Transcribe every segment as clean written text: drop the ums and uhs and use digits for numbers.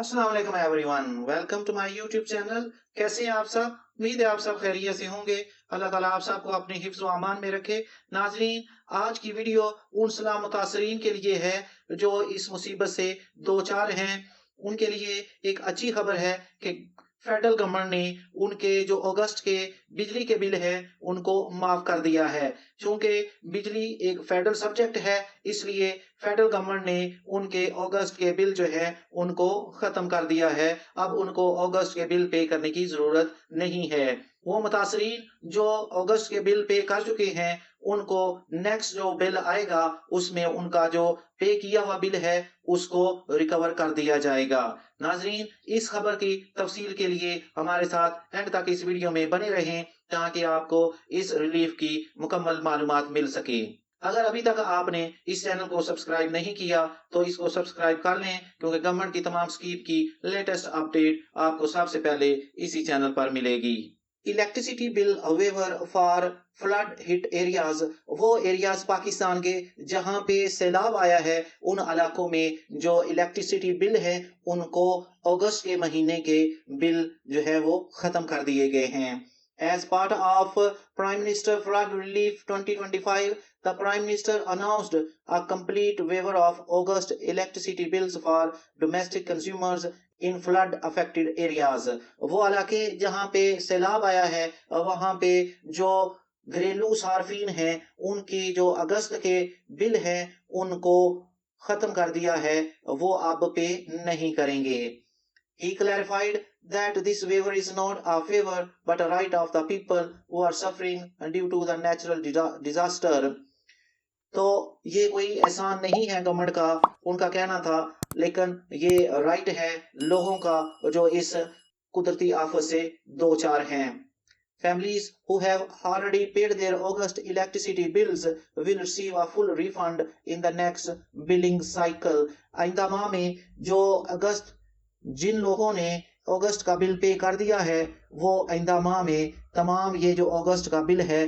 अस्सलाम वालेकुम everyone, welcome to my YouTube channel. कैसे हैं आप सब? उम्मीद है आप सब खैरियत से होंगे। अल्लाह ताला आप सबको अपने हिफ्ज़ व अमान में रखे। नाज़रीन, आज की वीडियो उन सलाम मुतासरीन के लिए है जो इस मुसीबत से दो चार हैं। उनके लिए एक अच्छी खबर है कि फेडरल गवर्नमेंट ने उनके जो अगस्त के बिजली के बिल है उनको माफ कर दिया है। चूंकि बिजली एक फेडरल सब्जेक्ट है, इसलिए फेडरल गवर्नमेंट ने उनके अगस्त के बिल जो है उनको खत्म कर दिया है। अब उनको अगस्त के बिल पे करने की जरूरत नहीं है। वो मुतासरीन जो अगस्त के बिल पे कर चुके हैं, उनको नेक्स्ट जो बिल आएगा उसमें उनका जो पे किया हुआ बिल है उसको रिकवर कर दिया जाएगा। नाजरीन, इस खबर की तफसील के लिए हमारे साथ एंड तक इस वीडियो में बने रहें ताकि आपको इस रिलीफ की मुकम्मल मालूमात मिल सके। अगर अभी तक आपने इस चैनल को सब्सक्राइब नहीं किया तो इसको सब्सक्राइब कर लें, क्योंकि गवर्नमेंट की तमाम स्कीम की लेटेस्ट अपडेट आपको सबसे पहले इसी चैनल पर मिलेगी। Electricity bill waiver for flood hit areas, वो एरियाज पाकिस्तान के जहां पे सैलाब आया है उन इलाकों में जो इलेक्ट्रिसिटी बिल है उनको अगस्त के महीने के बिल जो है वो खत्म कर दिए गए हैं। As part of Prime Minister Flood Relief 2025, the Prime Minister announced a complete waiver of August electricity bills for domestic consumers in flood affected areas. वो इलाके जहाँ पे सैलाब आया है वहाँ पे जो घरेलू सार्फिन हैं उनकी जो अगस्त के बिल हैं उनको खत्म कर दिया है, वो अब पे नहीं करेंगे। He clarified that this waiver is not a favor but a right of the people who are suffering due to the natural disaster. तो ये कोई एहसान नहीं है गवर्नमेंट का, उनका कहना था, लेकिन ये राइट है लोगों का जो इस कुदरती आफत से दो चार हैं। Families who have already paid their August electricity bills will receive a full refund in the next billing cycle. आइंदा माह में जो अगस्त जिन लोगों ने अगस्त का बिल पे कर दिया है वो आइंदा माह में तमाम ये जो अगस्त का बिल है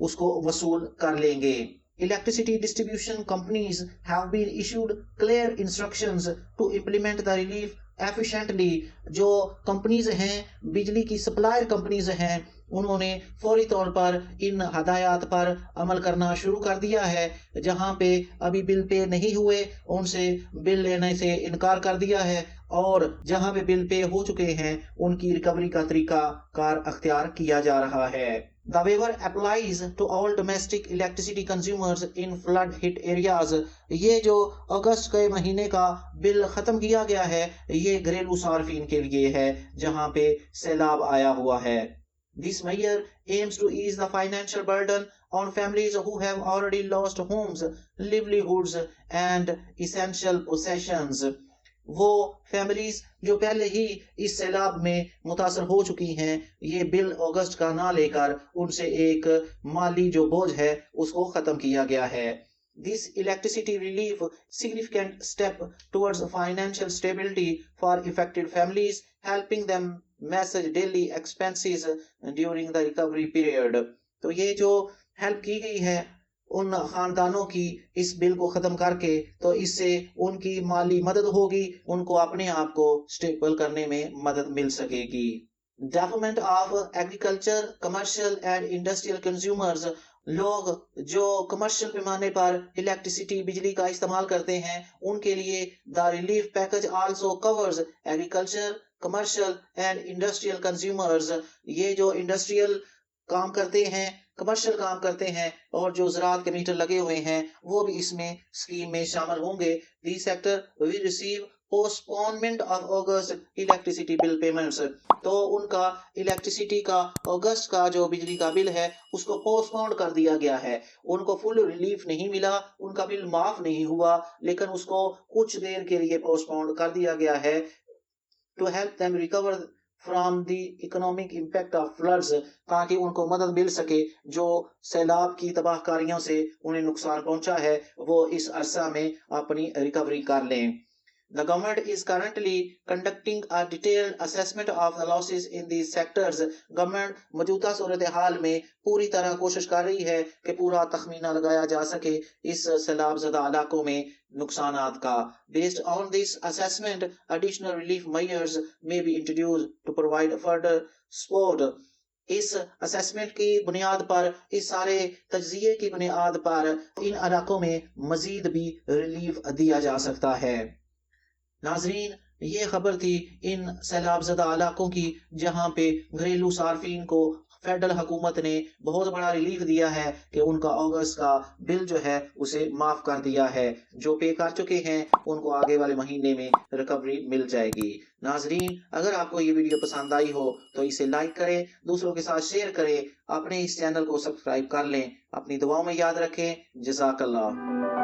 उसको वसूल कर लेंगे। Electricity distribution companies have been issued clear instructions to implement the relief efficiently. जो कंपनीज हैं, बिजली की सप्लायर कंपनीज हैं, उन्होंने फौरी तौर पर इन हदायत पर अमल करना शुरू कर दिया है। जहां पे अभी बिल पे नहीं हुए उनसे बिल लेने से इनकार कर दिया है, और जहां पे बिल पे हो चुके हैं उनकी रिकवरी का तरीका कार अख्तियार किया जा रहा है। The waiver applies to all domestic electricity consumers in flood hit areas. ये जो अगस्त के महीने का बिल खत्म किया गया है ये घरेलू सार्फिन के लिए है जहां पे सैलाब आया हुआ है। This measure aims to ease the financial burden on families who have already lost homes, livelihoods and essential possessions. वो फैमिलीज जो पहले ही इस सैलाब में मुतासर हो चुकी हैं, ये बिल अगस्त का ना लेकर उनसे एक माली जो बोझ है उसको खत्म किया गया है। This electricity relief significant step towards financial stability for affected families, helping them manage daily expenses during the recovery period. तो ये जो हेल्प की गई है उन खानदानों की इस बिल को खत्म करके, तो इससे उनकी माली मदद होगी, उनको अपने आप को स्टेबल करने में मदद मिल सकेगी। Development of agriculture commercial and industrial consumers, लोग जो कमर्शियल पैमाने पर इलेक्ट्रिसिटी बिजली का इस्तेमाल करते हैं उनके लिए the relief package also covers agriculture commercial and industrial consumers. ये जो इंडस्ट्रियल काम करते हैं, कमर्शियल काम करते हैं और जो ज़राअत के मीटर लगे हुए हैं वो भी इसमें स्कीम में शामिल होंगे। The sector will receive postponement of August electricity bill payments, तो उनका इलेक्ट्रिसिटी का अगस्त का जो बिजली का बिल है उसको पोस्टपोन कर दिया गया है। उनको फुल रिलीफ नहीं मिला, उनका बिल माफ नहीं हुआ, लेकिन उसको कुछ देर के लिए पोस्टपोन कर दिया गया है to help them recover from the economic impact of floods, ताकि उनको मदद मिल सके जो सैलाब की तबाहकारियों से उन्हें नुकसान पहुंचा है वो इस अरसा में अपनी रिकवरी कर लें। The government is currently conducting a detailed assessment of the losses in these sectors. Government मौजूदा सूरत हाल में पूरी तरह कोशिश कर रही है कि पूरा तखमीना लगाया जा सके इस सैलाब ज़दा इलाकों में नुकसानात का. Based on this assessment, additional relief measures may be introduced to provide further support. इस असेसमेंट की बुनियाद पर, इस सारे तज्जिए की बुनियाद पर इन इलाकों में मजीद भी रिलीफ दिया जा सकता है. नाजरीन, ये खबर थी इन सैलाब ज़दा इलाकों की जहां पे घरेलू सार्फिन को फेडरल हुकूमत ने बहुत बड़ा रिलीफ दिया है कि उनका अगस्त का बिल जो है उसे माफ कर दिया है. जो पे कर चुके हैं उनको आगे वाले महीने में रिकवरी मिल जाएगी. नाजरीन, अगर आपको ये वीडियो पसंद आई हो तो इसे लाइक करें, दूसरों के साथ शेयर करें, अपने इस चैनल को सब्सक्राइब कर लें. अपनी दुआओं में याद रखें. जज़ाकल्लाह.